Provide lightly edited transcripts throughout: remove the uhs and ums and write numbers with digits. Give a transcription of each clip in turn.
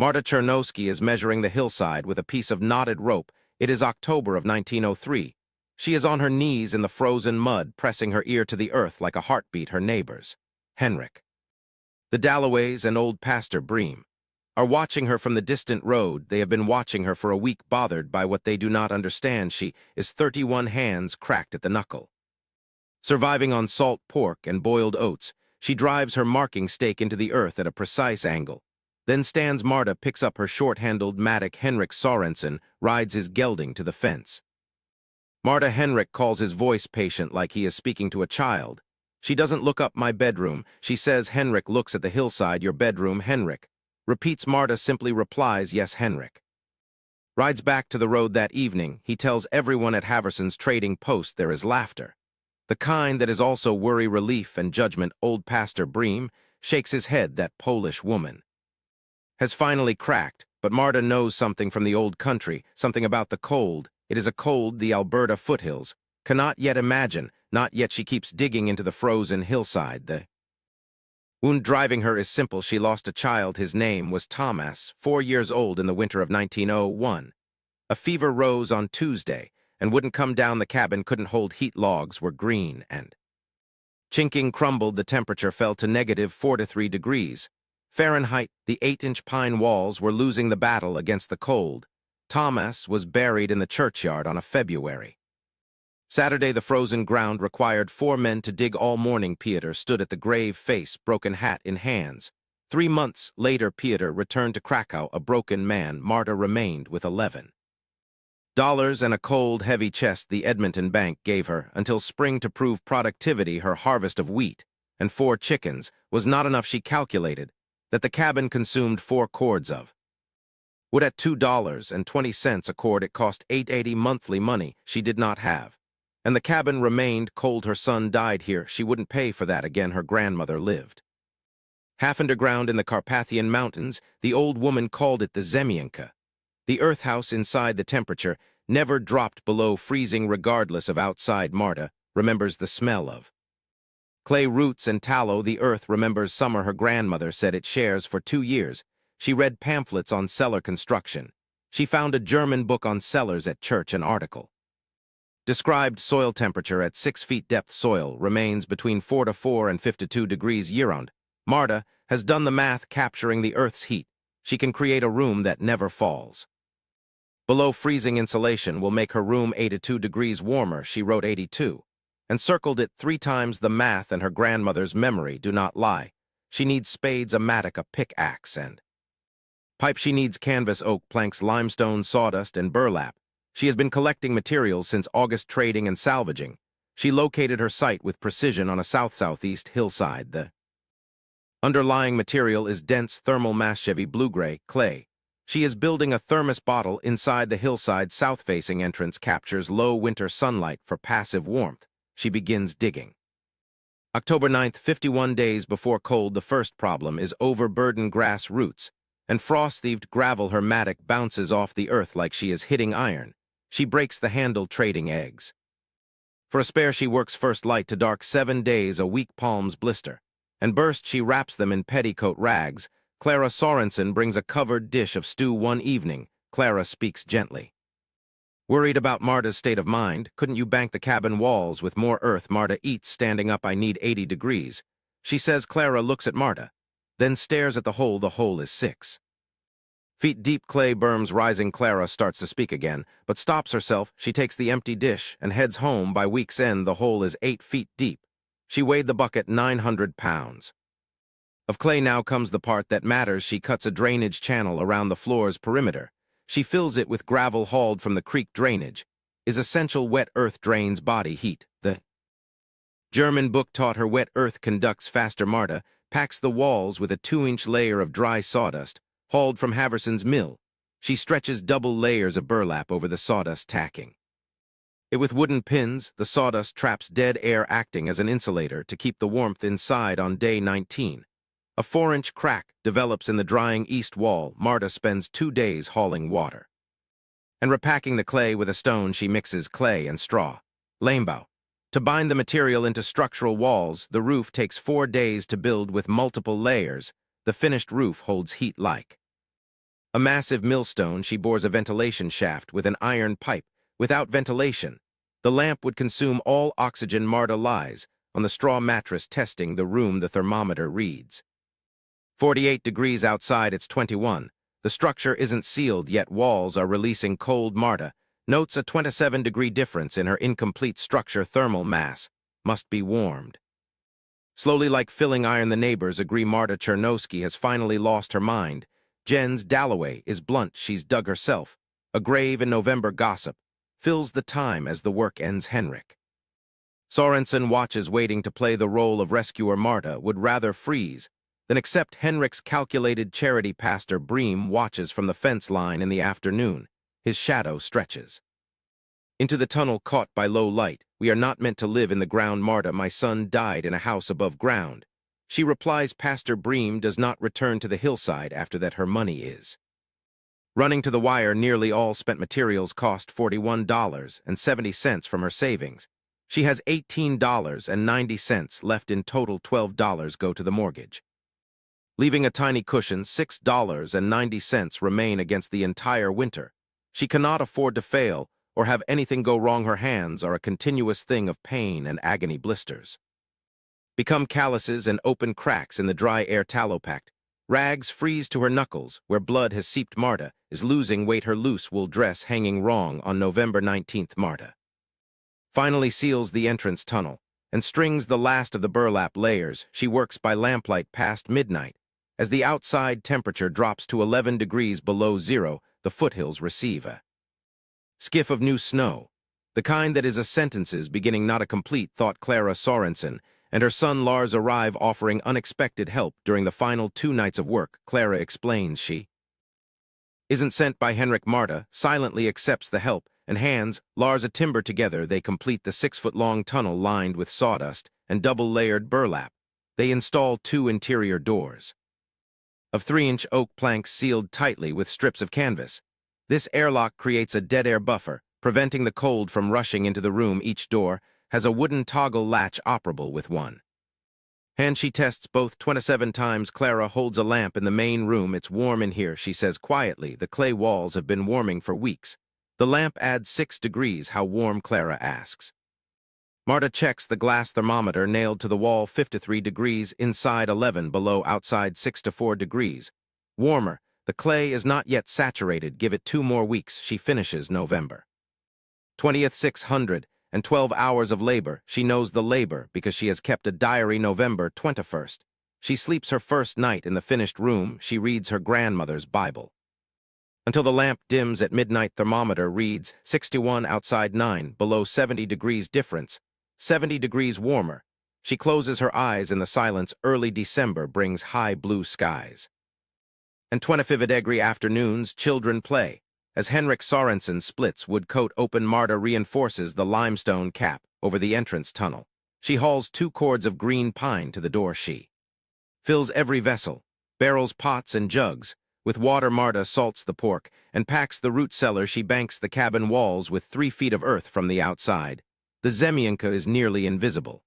Marta Czernowski is measuring the hillside with a piece of knotted rope. It is October of 1903. She is on her knees in the frozen mud, pressing her ear to the earth like a heartbeat her neighbors. Henrik. The Dalloways and old Pastor Bream are watching her from the distant road. They have been watching her for a week, bothered by what they do not understand. She is 31 hands cracked at the knuckle. Surviving on salt pork and boiled oats, she drives her marking stake into the earth at a precise angle. Then stands Marta, picks up her short-handled mattock. Henrik Sorensen rides his gelding to the fence. Marta. Henrik calls his voice patient, like he is speaking to a child. She doesn't look up. My bedroom, she says. Henrik looks at the hillside. Your bedroom, Henrik repeats. Marta simply replies, yes. Henrik rides back to the road that evening. He tells everyone at Haverson's trading post there is laughter, the kind that is also worry, relief, and judgment. Old Pastor Bream shakes his head. That Polish woman has finally cracked, but Marta knows something from the old country, something about the cold. It is a cold the Alberta foothills cannot yet imagine. Not yet. She keeps digging into the frozen hillside. The wound driving her is simple. She lost a child. His name was Thomas, 4 years old, in the winter of 1901. A fever rose on Tuesday and wouldn't come down. The cabin couldn't hold heat. Logs were green and chinking crumbled. The temperature fell to -43 degrees Fahrenheit. The 8-inch pine walls were losing the battle against the cold. Thomas was buried in the churchyard on a February Saturday. The frozen ground required 4 men to dig all morning. Peter stood at the grave, face broken, hat in hands. 3 months later, Peter returned to Krakow a broken man. Marta remained with $11 and a cold, heavy chest the Edmonton bank gave her until spring to prove productivity. Her harvest of wheat and 4 chickens was not enough. She calculated that the cabin consumed 4 cords of wood at $2.20 a cord. It cost $8.80 monthly, money she did not have. And the cabin remained cold. Her son died here. She wouldn't pay for that again. Her grandmother lived half underground in the Carpathian mountains. The old woman called it the Zemianka. The earth house inside. The temperature never dropped below freezing regardless of outside. Marta remembers the smell of clay roots and tallow. The earth remembers summer. Her grandmother said it shares for 2 years. She read pamphlets on cellar construction. She found a German book on cellars at church. An article described soil temperature at 6 feet depth. Soil remains between 44 and 52 degrees year-round. Marta has done the math, capturing the earth's heat. She can create a room that never falls below freezing. Insulation will make her room 82 degrees warmer. She wrote 82 and circled it 3 times. The math and her grandmother's memory do not lie. She needs spades, a mattock, a pickaxe, and pipe. She needs canvas, oak planks, limestone, sawdust, and burlap. She has been collecting materials since August, trading and salvaging. She located her site with precision on a south-southeast hillside. The underlying material is dense thermal mass, Chevy blue-gray clay. She is building a thermos bottle inside the hillside. South-facing entrance captures low winter sunlight for passive warmth. She begins digging. October 9th, 51 days before cold. The first problem is overburdened grass roots and frost-thieved gravel. Her mattock bounces off the earth like she is hitting iron. She breaks the handle, trading eggs for a spare. She works first light to dark. 7 days a week. Palms blister and burst. She wraps them in petticoat rags. Clara Sorensen brings a covered dish of stew one evening. Clara speaks gently, worried about Marta's state of mind. Couldn't you bank the cabin walls with more earth? Marta eats standing up. I need 80 degrees, she says. Clara looks at Marta, then stares at the hole. The hole is 6 feet deep. Clay berms rising. Clara starts to speak again, but stops herself. She takes the empty dish and heads home. By week's end, the hole is 8 feet deep. She weighed the bucket, 900 pounds of clay. Now comes the part that matters. She cuts a drainage channel around the floor's perimeter. She fills it with gravel hauled from the creek. Drainage is essential. Wet earth drains body heat. The German book taught her wet earth conducts faster. Marta packs the walls with a 2-inch layer of dry sawdust, hauled from Haverson's mill. She stretches double layers of burlap over the sawdust, tacking it with wooden pins. The sawdust traps dead air, acting as an insulator to keep the warmth inside. On day 19, a 4-inch crack develops in the drying east wall. Marta spends 2 days hauling water and repacking the clay with a stone. She mixes clay and straw, limebow, to bind the material into structural walls. The roof takes 4 days to build with multiple layers. The finished roof holds heat like A massive millstone, she bores a ventilation shaft with an iron pipe. Without ventilation, the lamp would consume all oxygen. Marta lies on the straw mattress testing the room. The thermometer reads 48 degrees outside, it's 21. The structure isn't sealed, yet walls are releasing cold. Marta notes a 27-degree difference in her incomplete structure. Thermal mass must be warmed. Slowly, like filling iron, the neighbors agree Marta Czernowski has finally lost her mind. Jen's Dalloway is blunt, she's dug herself. A grave in November. Gossip fills the time as the work ends. Henrik Sorensen watches, waiting to play the role of rescuer. Marta would rather freeze than accept Henrik's calculated charity. Pastor Bream watches from the fence line in the afternoon. His shadow stretches into the tunnel, caught by low light. We are not meant to live in the ground. Marta, my son died in a house above ground. She replies. Pastor Bream does not return to the hillside after that. Her money is running to the wire. Nearly all spent materials cost $41.70 from her savings. She has $18.90 left in total. $12 go to the mortgage, leaving a tiny cushion. $6.90 remain against the entire winter. She cannot afford to fail or have anything go wrong. Her hands are a continuous thing of pain and agony. Blisters become calluses and open cracks in the dry air. Tallow-packed rags freeze to her knuckles where blood has seeped. Marta is losing weight, her loose wool dress hanging wrong. On November 19th, Marta finally seals the entrance tunnel and strings the last of the burlap layers. She works by lamplight past midnight. As the outside temperature drops to 11 degrees below zero, the foothills receive a skiff of new snow, the kind that is a sentences beginning, not a complete thought. Clara Sorensen and her son Lars arrive, offering unexpected help during the final 2 nights of work. Clara explains she isn't sent by Henrik. Marta silently accepts the help and hands Lars a timber. Together they complete the 6-foot-long tunnel lined with sawdust and double-layered burlap. They install 2 interior doors of 3-inch oak planks sealed tightly with strips of canvas. This airlock creates a dead air buffer, preventing the cold from rushing into the room. Each door has a wooden toggle latch operable with one hand. She tests both 27 times. Clara holds a lamp in the main room. It's warm in here, she says quietly. The clay walls have been warming for weeks. The lamp adds 6 degrees. How warm? Clara asks. Marta checks the glass thermometer nailed to the wall. 53 degrees inside, 11 below outside, 6 to 4 degrees. Warmer. The clay is not yet saturated. Give it 2 more weeks. She finishes November 20th. 612 hours of labor. She knows the labor because she has kept a diary. November 21st. She sleeps her first night in the finished room. She reads her grandmother's Bible until the lamp dims at midnight. Thermometer reads 61 outside, 9 below, 70 degrees difference, 70 degrees warmer. She closes her eyes in the silence. Early December brings high blue skies and 25-degree afternoons. Children play as Henrik Sorensen splits wood coat open. Marta reinforces the limestone cap over the entrance tunnel. She hauls 2 cords of green pine to the door. She fills every vessel, barrels, pots, and jugs with water. Marta salts the pork and packs the root cellar. She banks the cabin walls with 3 feet of earth from the outside. The zemianka is nearly invisible.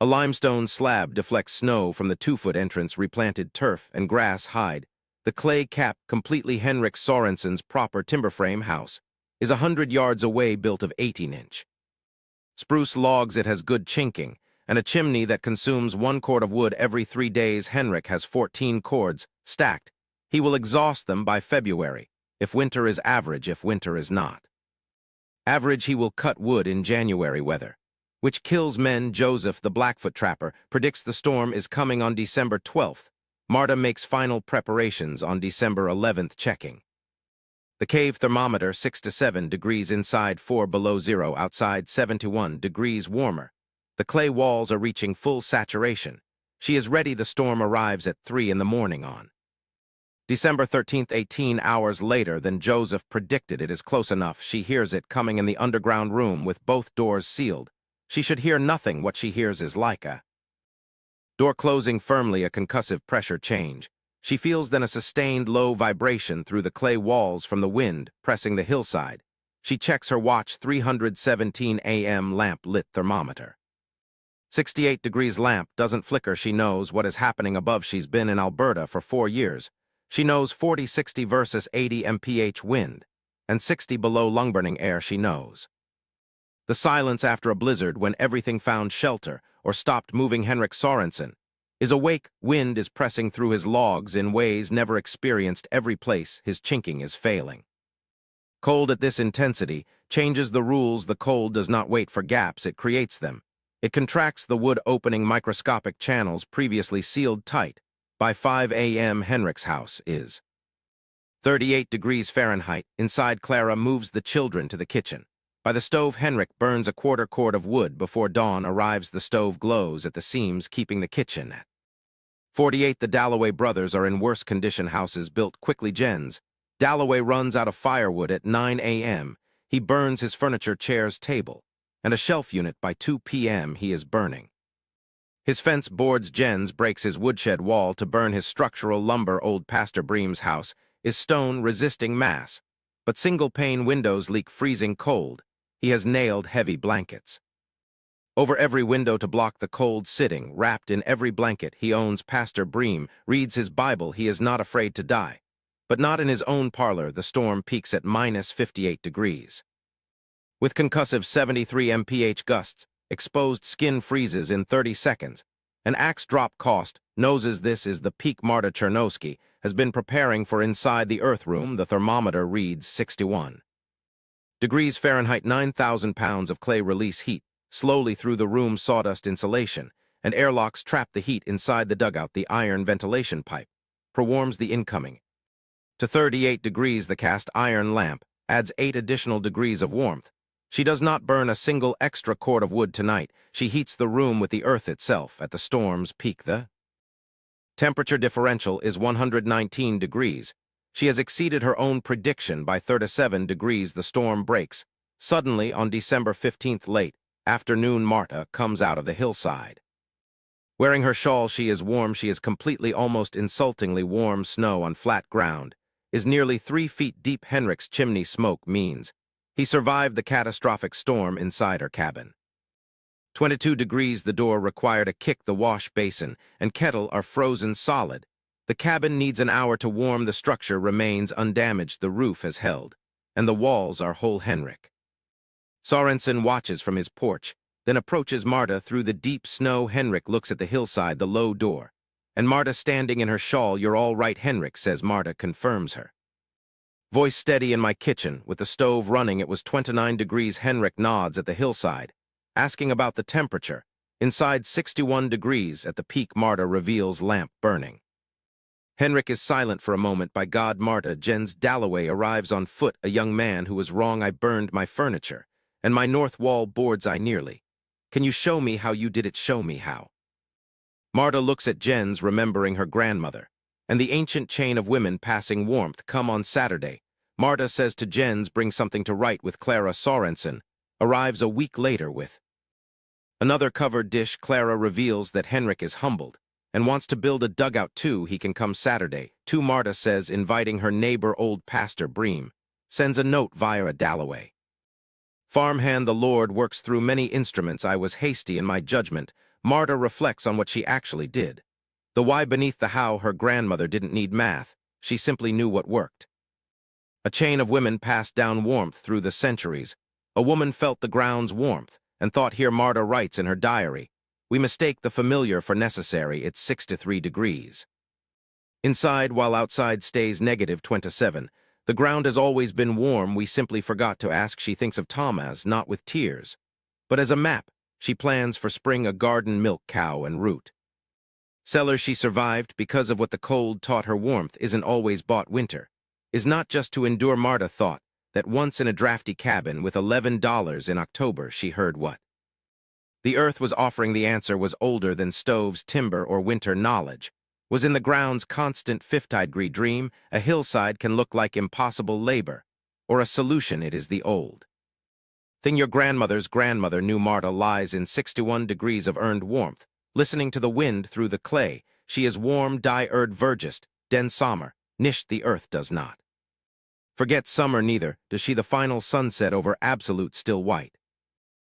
A limestone slab deflects snow from the 2-foot entrance. Replanted turf and grass hide the clay cap completely. Henrik Sorensen's proper timber frame house is 100 yards away, built of 18-inch spruce logs. It has good chinking and a chimney that consumes 1 cord of wood every 3 days. Henrik has 14 cords stacked. He will exhaust them by February. If winter is average, if winter is not average, he will cut wood in January weather, which kills men. Joseph, the Blackfoot trapper, predicts the storm is coming on December 12th. Marta makes final preparations on December 11th, checking the cave thermometer. 6 to 7 degrees inside, 4 below zero outside, 71 degrees warmer. The clay walls are reaching full saturation. She is ready. The storm arrives at 3 in the morning on December 13th, 18 hours later than Joseph predicted. It is close enough. She hears it coming in the underground room with both doors sealed. She should hear nothing. What she hears is like a door closing firmly, a concussive pressure change. She feels then a sustained low vibration through the clay walls from the wind pressing the hillside. She checks her watch. 3:17 a.m. lamp lit thermometer. 68 degrees. Lamp doesn't flicker. She knows what is happening above. She's been in Alberta for 4 years. She knows 40-60 versus 80 mph wind, and 60 below lung-burning air she knows. The silence after a blizzard when everything found shelter or stopped moving. Henrik Sorensen is awake. Wind is pressing through his logs in ways never experienced. Every place his chinking is failing. Cold at this intensity changes the rules. The cold does not wait for gaps, it creates them. It contracts the wood, opening microscopic channels previously sealed tight. By 5 a.m. Henrik's house is 38 degrees Fahrenheit. Inside, Clara moves the children to the kitchen. By the stove, Henrik burns a quarter cord of wood. Before dawn arrives, the stove glows at the seams, keeping the kitchen at 48. The Dalloway brothers are in worse condition. Houses built quickly. Jens Dalloway runs out of firewood at 9 a.m. He burns his furniture, chairs, table, and a shelf unit. By 2 p.m. he is burning his fence boards. Jens breaks his woodshed wall to burn his structural lumber. Old Pastor Bream's house is stone-resisting mass, but single-pane windows leak freezing cold. He has nailed heavy blankets over every window to block the cold. Sitting wrapped in every blanket he owns, Pastor Bream reads his Bible. He is not afraid to die, but not in his own parlor. The storm peaks at minus 58 degrees. With concussive 73 mph gusts, exposed skin freezes in 30 seconds. An axe drop cost noses. This is the peak Marta Czernowski has been preparing for. Inside the earth room, the thermometer reads 61 degrees Fahrenheit. 9,000 pounds of clay release heat slowly through the room. Sawdust insulation and airlocks trap the heat inside the dugout. The iron ventilation pipe prewarms the incoming to 38 degrees. The cast iron lamp adds 8 additional degrees of warmth. She does not burn a single extra cord of wood tonight. She heats the room with the earth itself. At the storm's peak, the temperature differential is 119 degrees. She has exceeded her own prediction by 37 degrees. The storm breaks suddenly on December 15th. Late afternoon, Marta comes out of the hillside. Wearing her shawl, she is warm. She is completely, almost insultingly warm. Snow on flat ground is nearly 3 feet deep. Henrik's chimney smoke means he survived the catastrophic storm. Inside her cabin, 22 degrees. The door required a kick. The wash basin and kettle are frozen solid. The cabin needs an hour to warm. The structure remains undamaged. The roof has held, and the walls are whole. Henrik Sorensen watches from his porch, then approaches Marta through the deep snow. Henrik looks at the hillside, the low door, and Marta standing in her shawl. You're all right, Henrik says. Marta confirms her voice steady. In my kitchen, with the stove running, it was 29 degrees. Henrik nods at the hillside, asking about the temperature. Inside, 61 degrees at the peak. Marta reveals lamp burning. Henrik is silent for a moment. By God, Marta. Jens Dalloway arrives on foot. A young man who was wrong. I burned my furniture and my north wall boards. I nearly. Can you show me how you did it? Show me how. Marta looks at Jens, remembering her grandmother and the ancient chain of women passing warmth. Come on Saturday. Marta says to Jens, bring something to write with. Clara Sorensen arrives a week later with another covered dish. Clara reveals that Henrik is humbled and wants to build a dugout too. He can come Saturday too, Marta says, inviting her neighbor. Old Pastor Bream sends a note via a Dalloway farmhand. The Lord works through many instruments. I was hasty in my judgment. Marta reflects on what she actually did. The why beneath the how. Her grandmother didn't need math. She simply knew what worked. A chain of women passed down warmth through the centuries. A woman felt the ground's warmth and thought. Here Marta writes in her diary, we mistake the familiar for necessary. It's 63 degrees inside, while outside stays negative 27. The ground has always been warm. We simply forgot to ask. She thinks of Thomas not with tears, but as a map. She plans for spring, a garden, milk cow, and root cellar. She survived because of what the cold taught her. Warmth isn't always bought. Winter is not just to endure. Marta thought that once in a drafty cabin with $11 in October she heard what the earth was offering. The answer was older than stoves, timber, or winter knowledge. Was in the ground's constant 50-degree dream. A hillside can look like impossible labor, or a solution. It is the old thing your grandmother's grandmother knew. Marta lies in 61 degrees of earned warmth, listening to the wind through the clay. She is warm. Die erd vergest, den sommer, nicht. The earth does not forget summer, neither does she the final sunset over absolute still white.